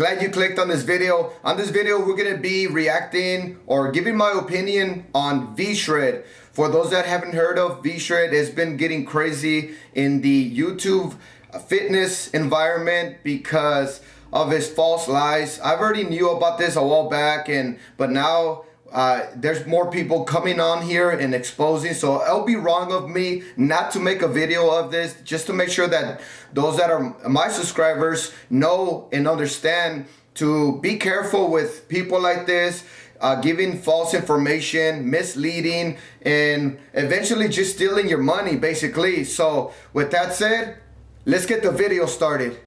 Glad you clicked on this video. On this video, we're gonna be reacting or giving my opinion on Vshred. For those that haven't heard of Vshred, it's been getting crazy in the YouTube fitness environment because of his false lies. I've already knew about this a while back, but now there's more people coming on here and exposing. So it'll be wrong of me not to make a video of this, just to make sure that those that are my subscribers know and understand to be careful with people like this, giving false information, misleading, and eventually just stealing your money, basically. So with that said, let's get the video started.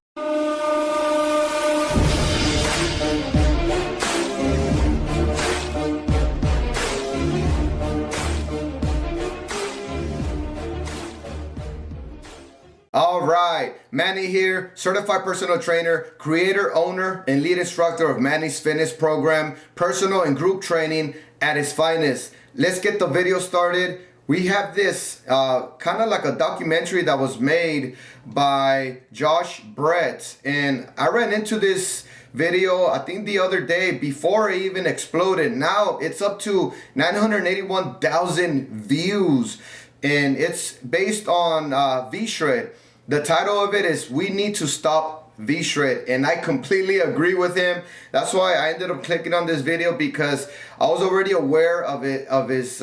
Alright, Manny here, certified personal trainer, creator, owner, and lead instructor of Mannys fitness program, personal and group training at its finest. Let's get the video started. We have this kind of like a documentary that was made by Josh Brett, and I ran into this video I think the other day before it even exploded. Now it's up to 981,000 views, and it's based on Vshred. The title of it is "We Need to Stop Vshred," and I completely agree with him. That's why I ended up clicking on this video, because I was already aware of his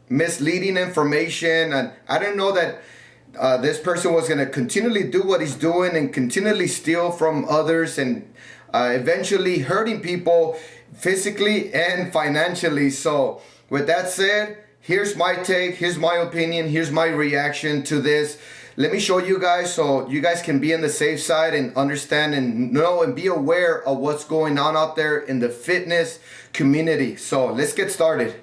misleading information, and I didn't know that this person was going to continually do what he's doing and continually steal from others and eventually hurting people physically and financially. So with that said, here's my take, here's my opinion, here's my reaction to this. Let me show you guys so you guys can be on the safe side and understand and know and be aware of what's going on out there in the fitness community. So let's get started.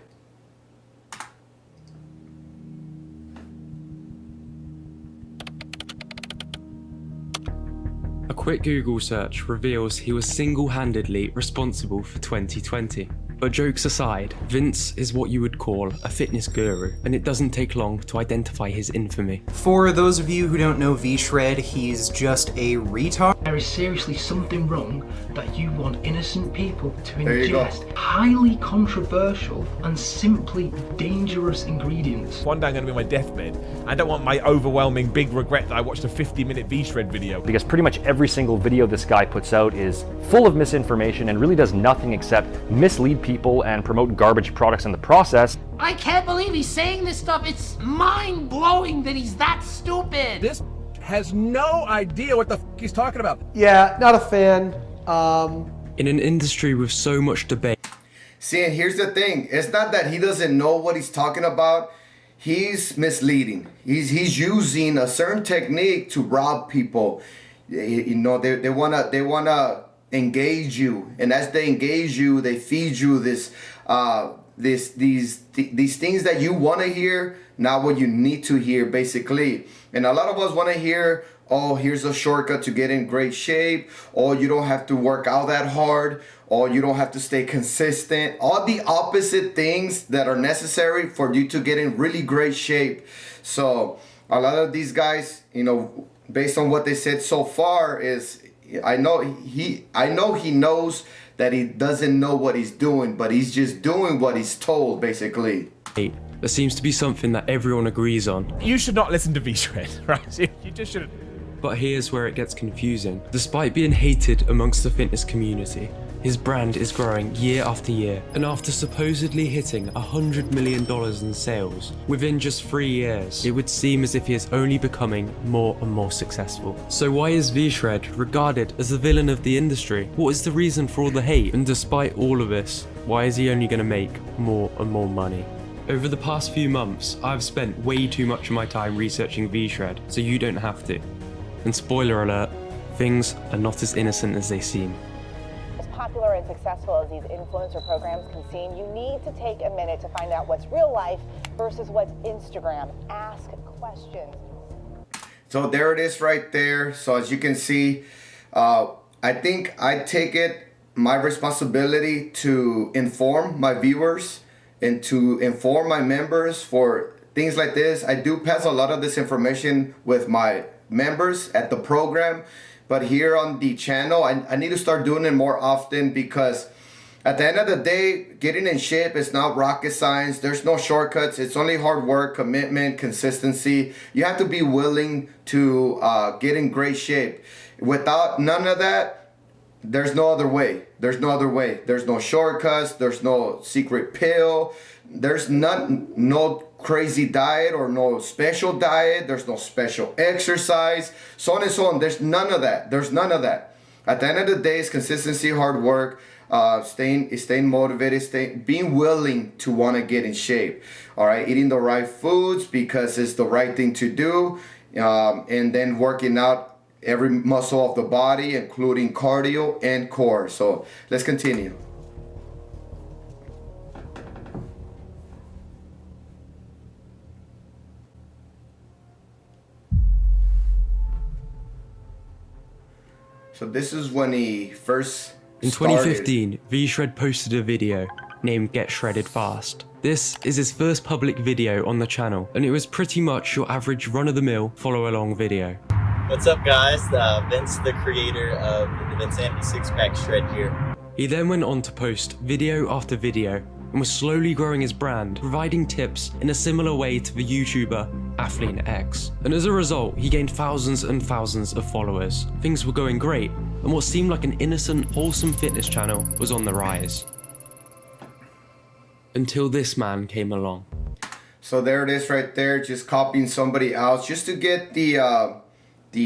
A quick Google search reveals he was single-handedly responsible for 2020. But jokes aside, Vince is what you would call a fitness guru, and it doesn't take long to identify his infamy. For those of you who don't know Vshred, he's just a retard. There is seriously something wrong that you want innocent people to ingest highly controversial and simply dangerous ingredients. One day I'm going to be on my deathbed. I don't want my overwhelming big regret that I watched a 50-minute Vshred video. Because pretty much every single video this guy puts out is full of misinformation and really does nothing except mislead people and promote garbage products in the process. I can't believe he's saying this stuff. It's mind-blowing that he's that stupid. This has no idea what the f he's talking about. Yeah, not a fan. In an industry with so much debate. See, and here's the thing. It's not that he doesn't know what he's talking about. He's misleading. He's using a certain technique to rob people. You know, they wanna engage you, and as they engage you, they feed you these things that you want to hear, not what you need to hear, basically. And a lot of us want to hear, oh, here's a shortcut to get in great shape, or you don't have to work out that hard, or you don't have to stay consistent. All the opposite things that are necessary for you to get in really great shape. So a lot of these guys, you know, based on what they said so far, is I know he knows that he doesn't know what he's doing, but he's just doing what he's told, basically. There seems to be something that everyone agrees on. You should not listen to Vshred, right? You just shouldn't. But here's where it gets confusing. Despite being hated amongst the fitness community, his brand is growing year after year, and after supposedly hitting $100 million in sales within just 3 years, it would seem as if he is only becoming more and more successful. So why is Vshred regarded as the villain of the industry? What is the reason for all the hate? And despite all of this, why is he only going to make more and more money? Over the past few months, I've spent way too much of my time researching Vshred, so you don't have to. And spoiler alert, things are not as innocent as they seem. As popular and successful as these influencer programs can seem, you need to take a minute to find out what's real life versus what's Instagram. Ask questions. So there it is right there. So as you can see, I think I take it my responsibility to inform my viewers and to inform my members for things like this. I do pass a lot of this information with my members at the program, but here on the channel, I need to start doing it more often, because at the end of the day, getting in shape is not rocket science. There's no shortcuts. It's only hard work, commitment, consistency. You have to be willing to get in great shape. Without none of that, there's no other way. There's no other way. There's no shortcuts. There's no secret pill. There's no crazy diet or no special diet. There's no special exercise, so on and so on. There's none of that. There's none of that. At the end of the day, it's consistency, hard work, staying motivated, being willing to want to get in shape. All right, eating the right foods because it's the right thing to do, and then working out every muscle of the body, including cardio and core. So let's continue. So this is when he first In started. 2015, Vshred posted a video named Get Shredded Fast. This is his first public video on the channel, and it was pretty much your average run-of-the-mill follow-along video. What's up, guys? Vince, the creator of the Vince Andy Six-Pack Shred here. He then went on to post video after video and was slowly growing his brand, providing tips in a similar way to the YouTuber Athlean X. And as a result, he gained thousands and thousands of followers. Things were going great, and what seemed like an innocent, wholesome fitness channel was on the rise. Until this man came along. So there it is right there, just copying somebody else just to get the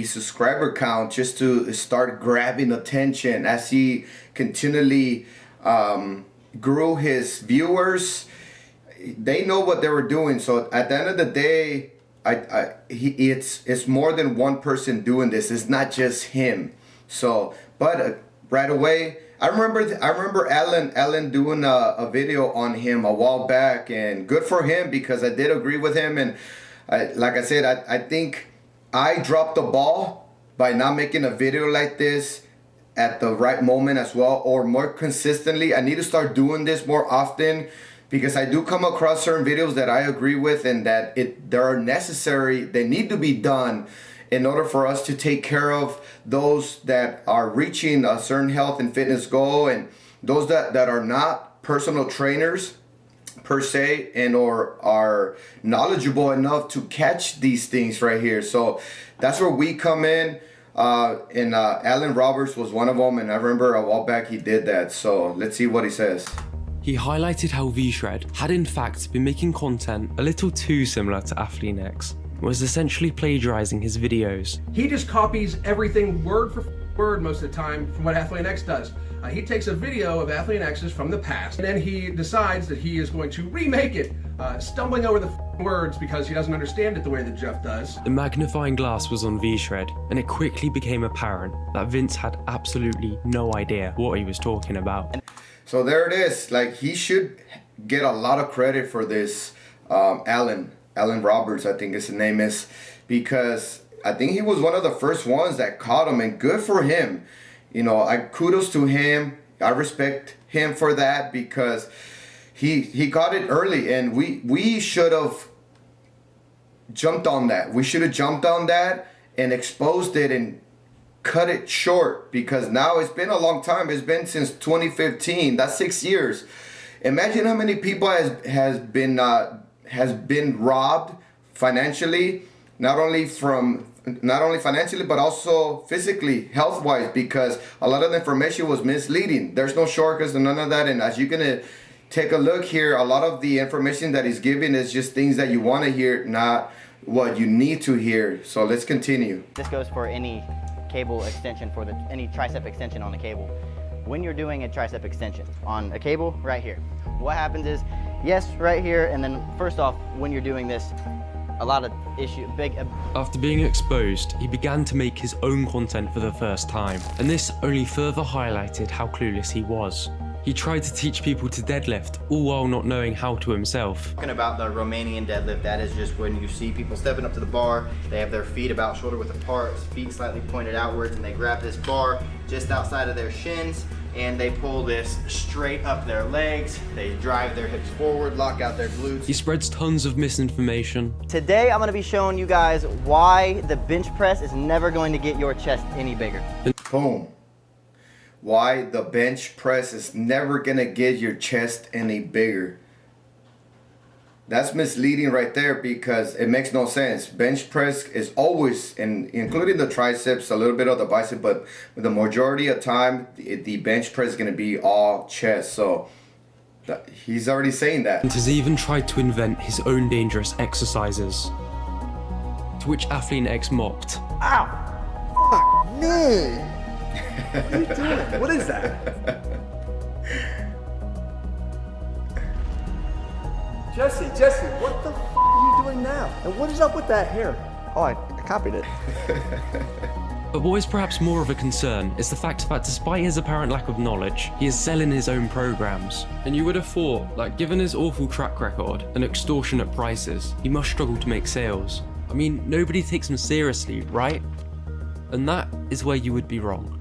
subscriber count, just to start grabbing attention as he continually grew his viewers. They know what they were doing. So at the end of the day, it's more than one person doing this. It's not just him. So, but right away, I remember Alan doing a video on him a while back, and good for him, because I did agree with him. And like I said, I think I dropped the ball by not making a video like this at the right moment as well, or more consistently. I need to start doing this more often, because I do come across certain videos that I agree with, and that they are necessary. They need to be done in order for us to take care of those that are reaching a certain health and fitness goal, and those that are not personal trainers per se, and or are knowledgeable enough to catch these things right here. So that's where we come in. And Alan Roberts was one of them, and I remember a while back he did that. So let's see what he says. He highlighted how Vshred had in fact been making content a little too similar to Athlean X, was essentially plagiarizing his videos. He just copies everything word for word most of the time from what Athlean X does. He takes a video of Athlean X's from the past, and then he decides that he is going to remake it, stumbling over the words because he doesn't understand it the way that Jeff does. The magnifying glass was on Vshred, and it quickly became apparent that Vince had absolutely no idea what he was talking about. So there it is. Like, he should get a lot of credit for this, Alan Roberts, I think his name is, because I think he was one of the first ones that caught him, and good for him. You know, kudos to him. I respect him for that, because he got it early, and we should have jumped on that. We should have jumped on that and exposed it and cut it short, because now it's been a long time. It's been since 2015. That's 6 years. Imagine how many people has been robbed financially, not only financially, but also physically, health-wise, because a lot of the information was misleading. There's no shortcuts and none of that. And as you're gonna take a look here, a lot of the information that he's giving is just things that you want to hear, not what you need to hear. So let's continue. This goes for any cable extension, for any tricep extension on a cable. When you're doing a tricep extension on a cable right here, what happens is, yes, right here, and then first off, when you're doing this, a lot of After being exposed, he began to make his own content for the first time, and this only further highlighted how clueless he was. He tried to teach people to deadlift, all while not knowing how to himself. Talking about the Romanian deadlift, that is just when you see people stepping up to the bar, they have their feet about shoulder width apart, feet slightly pointed outwards, and they grab this bar just outside of their shins, and they pull this straight up their legs. They drive their hips forward, lock out their glutes. He spreads tons of misinformation. Today, I'm gonna be showing you guys why the bench press is never going to get your chest any bigger. Boom. Why the bench press is never gonna get your chest any bigger. That's misleading right there because it makes no sense. Bench press is always, including the triceps, a little bit of the bicep, but the majority of time, the bench press is going to be all chest. So he's already saying that. And has even tried to invent his own dangerous exercises, to which Athlete X mocked. Ow! Fuck me! What are you doing? What is that? Jesse, what the f are you doing now? And what is up with that hair? Oh, I copied it. But what is perhaps more of a concern is the fact that despite his apparent lack of knowledge, he is selling his own programs. And you would have thought, like, given his awful track record and extortionate prices, he must struggle to make sales. I mean, nobody takes him seriously, right? And that is where you would be wrong.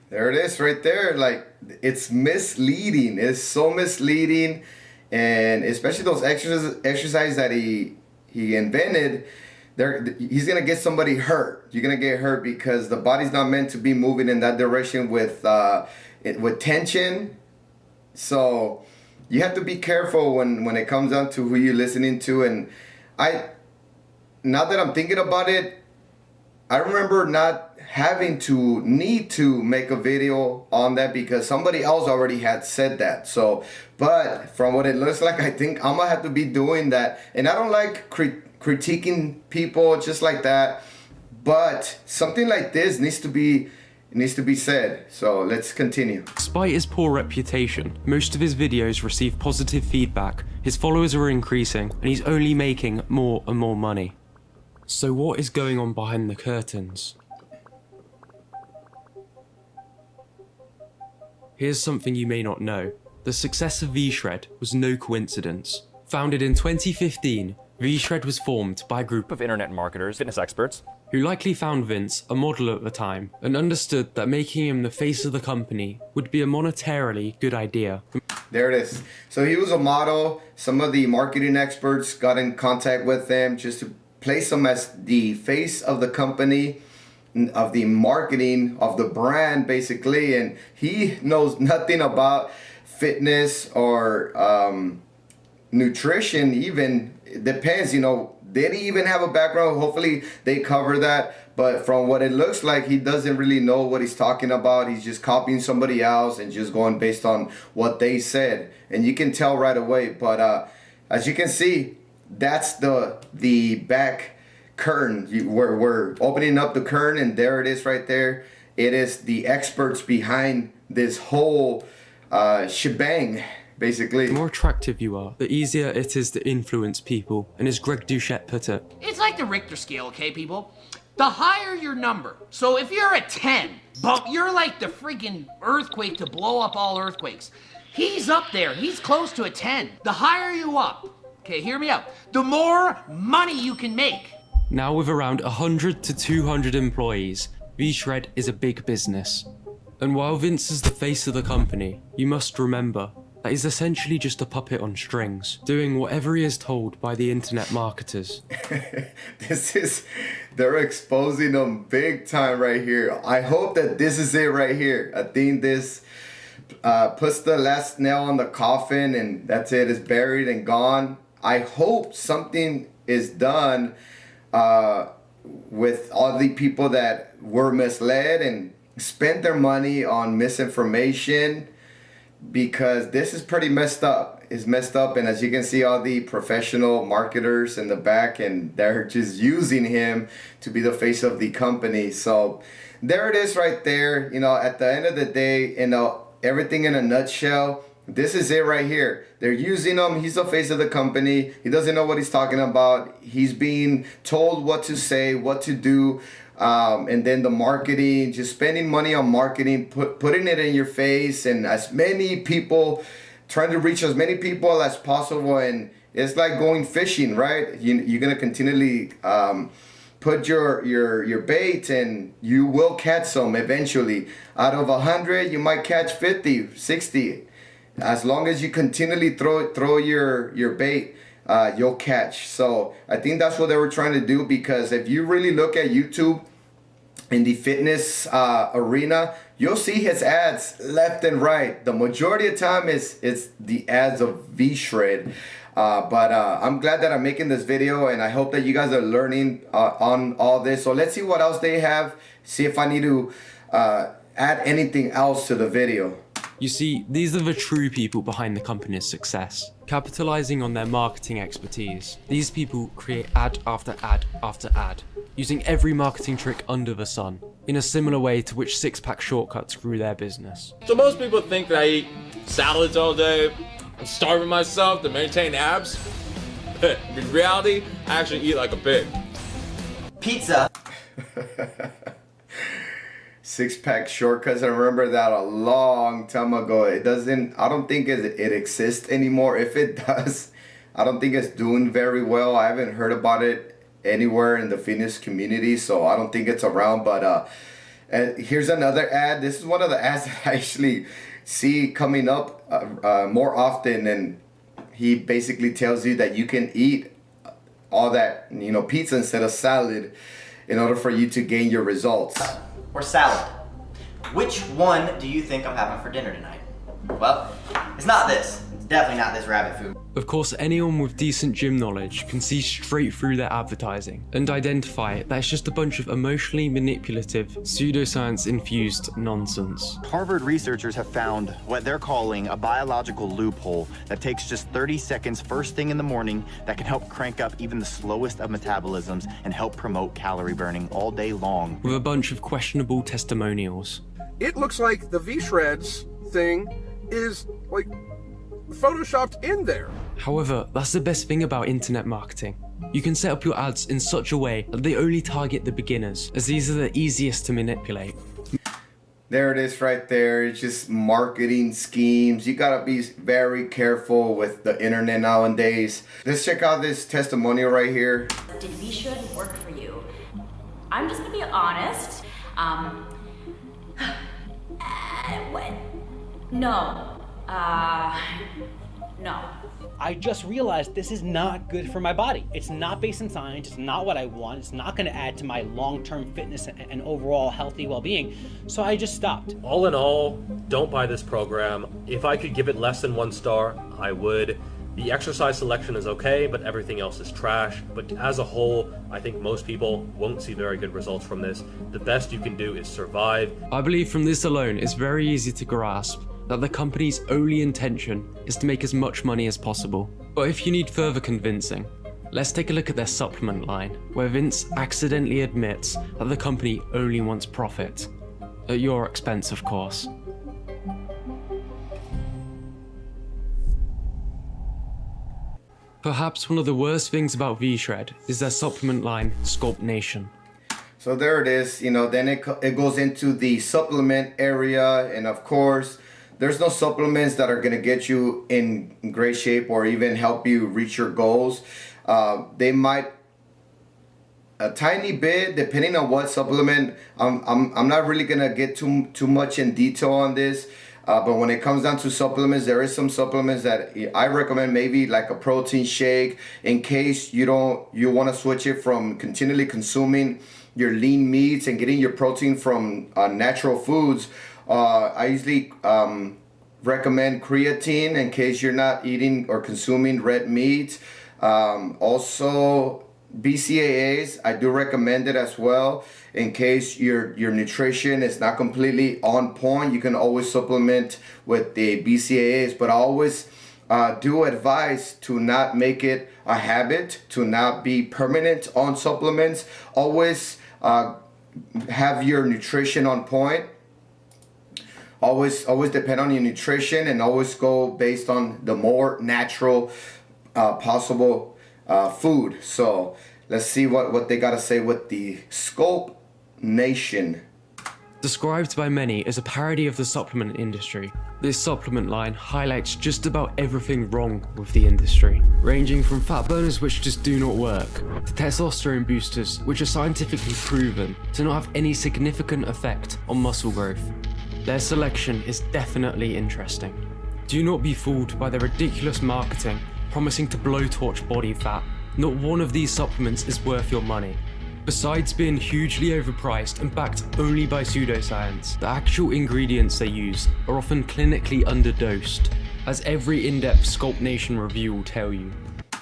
There it is right there. Like, it's misleading. It's so misleading. And especially those exercises that he invented, he's gonna get somebody hurt. You're gonna get hurt because the body's not meant to be moving in that direction with tension. So you have to be careful when it comes down to who you're listening to. And now that I'm thinking about it, I remember not having to need to make a video on that because somebody else already had said that. So, but from what it looks like, I think I'm gonna have to be doing that. And I don't like critiquing people just like that, but something like this needs to be said. So let's continue. Despite his poor reputation, most of his videos receive positive feedback, his followers are increasing, and he's only making more and more money. So what is going on behind the curtains? Here's something you may not know. The success of Vshred was no coincidence. Founded in 2015, Vshred was formed by a group of internet marketers, fitness experts, who likely found Vince a model at the time and understood that making him the face of the company would be a monetarily good idea. There it is. So he was a model. Some of the marketing experts got in contact with him just to place him as the face of the company, of the marketing of the brand, basically. And he knows nothing about fitness or nutrition. Even it depends, you know, they didn't even have a background. Hopefully they cover that, but from what it looks like, he doesn't really know what he's talking about. He's just copying somebody else and just going based on what they said, and you can tell right away. But as you can see, that's the back curtain. We're opening up the curtain, and there it is right there. It is the experts behind this whole shebang, basically. The more attractive you are, the easier it is to influence people, and as Greg Doucette put it, It's like the Richter scale, okay, people? The higher your number. So if you're a 10, you're like the freaking earthquake to blow up all earthquakes. He's up there. He's close to a 10. The higher you up, okay, hear me out, the more money you can make. now with around 100 to 200 employees, Vshred is a big business. And while Vince is the face of the company, you must remember that he's essentially just a puppet on strings, doing whatever he is told by the internet marketers. They're exposing them big time right here. I hope that this is it right here. I think this puts the last nail on the coffin, and that's it. It's buried and gone. I hope something is done with all the people that were misled and spent their money on misinformation, because this is pretty messed up. It's messed up, and as you can see, all the professional marketers in the back, and they're just using him to be the face of the company. So there it is right there. You know, at the end of the day, you know, everything in a nutshell, this is it right here. They're using him. He's the face of the company. He doesn't know what he's talking about. He's being told what to say, what to do. And then the marketing, just spending money on marketing, putting it in your face, and as many people, trying to reach as many people as possible. And it's like going fishing, right? You're going to continually put your bait and you will catch some eventually. Out of 100, you might catch 50, 60. As long as you continually throw your bait, you'll catch. So I think that's what they were trying to do, because if you really look at YouTube in the fitness arena, you'll see his ads left and right. The majority of time it's the ads of Vshred. But I'm glad that I'm making this video, and I hope that you guys are learning on all this. So let's see what else they have, see if I need to add anything else to the video. You see, these are the true people behind the company's success. Capitalizing on their marketing expertise, these people create ad after ad after ad, using every marketing trick under the sun, in a similar way to which six-pack shortcuts grew their business. So most people think that I eat salads all day, I'm starving myself to maintain abs, but in reality, I actually eat like a pig. Pizza. Six-pack shortcuts. I remember that a long time ago. I don't think it exists anymore. If it does, I don't think it's doing very well. I haven't heard about it anywhere in the fitness community, so I don't think it's around. But here's another ad. This is one of the ads that I actually see coming up more often, and he basically tells you that you can eat all that, pizza instead of salad in order for you to gain your results. Or salad. Which one do you think I'm having for dinner tonight? Well, it's not this. It's definitely not this rabbit food. Of course, anyone with decent gym knowledge can see straight through their advertising and identify that it's just a bunch of emotionally manipulative, pseudoscience-infused nonsense. Harvard researchers have found what they're calling a biological loophole that takes just 30 seconds first thing in the morning that can help crank up even the slowest of metabolisms and help promote calorie burning all day long. With a bunch of questionable testimonials. It looks like the Vshred's thing is like photoshopped in there. However, that's the best thing about internet marketing. You can set up your ads in such a way that they only target the beginners, as these are the easiest to manipulate. There it is right there. It's just marketing schemes. You gotta be very careful with the internet nowadays. Let's check out this testimonial right here. Did Vshred work for you? I'm just gonna be honest. What? No. No. I just realized this is not good for my body. It's not based in science. It's not what I want. It's not going to add to my long-term fitness and overall healthy well-being. So I just stopped. All in all, don't buy this program. If I could give it less than 1 star, I would. The exercise selection is okay, but everything else is trash. But as a whole, I think most people won't see very good results from this. The best you can do is survive. I believe from this alone, it's very easy to grasp that the company's only intention is to make as much money as possible. But if you need further convincing, let's take a look at their supplement line, where Vince accidentally admits that the company only wants profit. At your expense, of course. Perhaps one of the worst things about Vshred is their supplement line, Sculpt Nation. So there it is, then it goes into the supplement area, and of course, there's no supplements that are gonna get you in great shape or even help you reach your goals. They might a tiny bit, depending on what supplement. I'm not really gonna get too much in detail on this. But when it comes down to supplements, there is some supplements that I recommend, maybe like a protein shake, in case you want to switch it from continually consuming your lean meats and getting your protein from natural foods. I usually recommend creatine in case you're not eating or consuming red meat. Also, BCAAs, I do recommend it as well. In case your nutrition is not completely on point, you can always supplement with the BCAAs. But I always do advise to not make it a habit, to not be permanent on supplements. Always have your nutrition on point. Always depend on your nutrition, and always go based on the more natural possible food. So let's see what they got to say with the Sculpt Nation. Described by many as a parody of the supplement industry, this supplement line highlights just about everything wrong with the industry, ranging from fat burners which just do not work, to testosterone boosters which are scientifically proven to not have any significant effect on muscle growth. Their selection is definitely interesting. Do not be fooled by their ridiculous marketing promising to blowtorch body fat. Not one of these supplements is worth your money. Besides being hugely overpriced and backed only by pseudoscience, the actual ingredients they use are often clinically underdosed, as every in-depth Sculpt Nation review will tell you.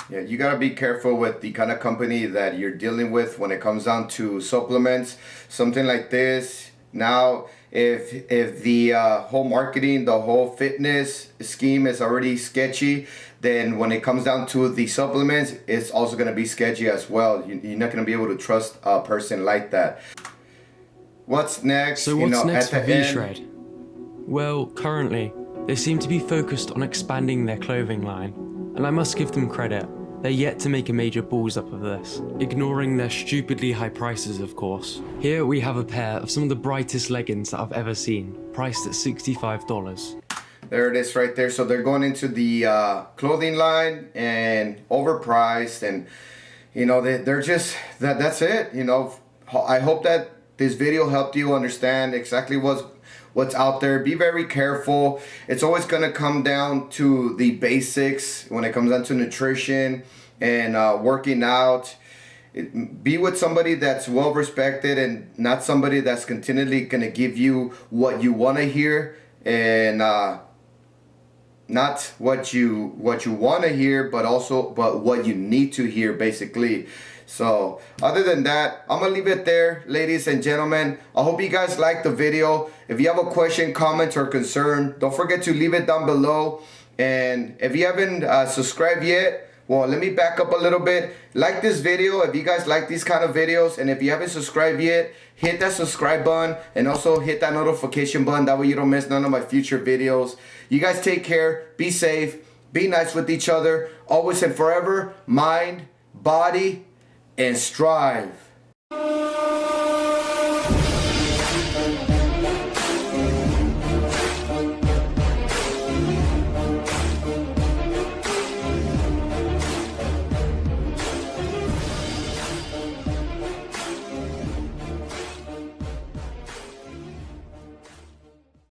Yeah, you gotta be careful with the kind of company that you're dealing with when it comes down to supplements. Something like this. Now, if the whole marketing, the whole fitness scheme is already sketchy, then when it comes down to the supplements, it's also going to be sketchy as well. You're not going to be able to trust a person like that. What's next? So what's next for Vshred? Well, currently, they seem to be focused on expanding their clothing line, and I must give them credit. They're yet to make a major balls up of this, ignoring their stupidly high prices, of course. Here we have a pair of some of the brightest leggings that I've ever seen, priced at $65. There it is right there. So they're going into the clothing line and overpriced, and you know they're just that's it. You know, I hope that this video helped you understand exactly what's out there. Be very careful. It's always gonna come down to the basics when it comes down to nutrition and working out. Be with somebody that's well respected and not somebody that's continually gonna give you what you want to hear and not what you want to hear, but what you need to hear, basically. So other than that, I'm gonna leave it there, ladies and gentlemen. I hope you guys liked the video. If you have a question, comment, or concern, don't forget to leave it down below. And if you haven't subscribed yet, well, let me back up a little bit. Like this video if you guys like these kind of videos, and if you haven't subscribed yet, hit that subscribe button and also hit that notification button. That way you don't miss none of my future videos. You guys take care, be safe, be nice with each other, always and forever, mind, body, and strive.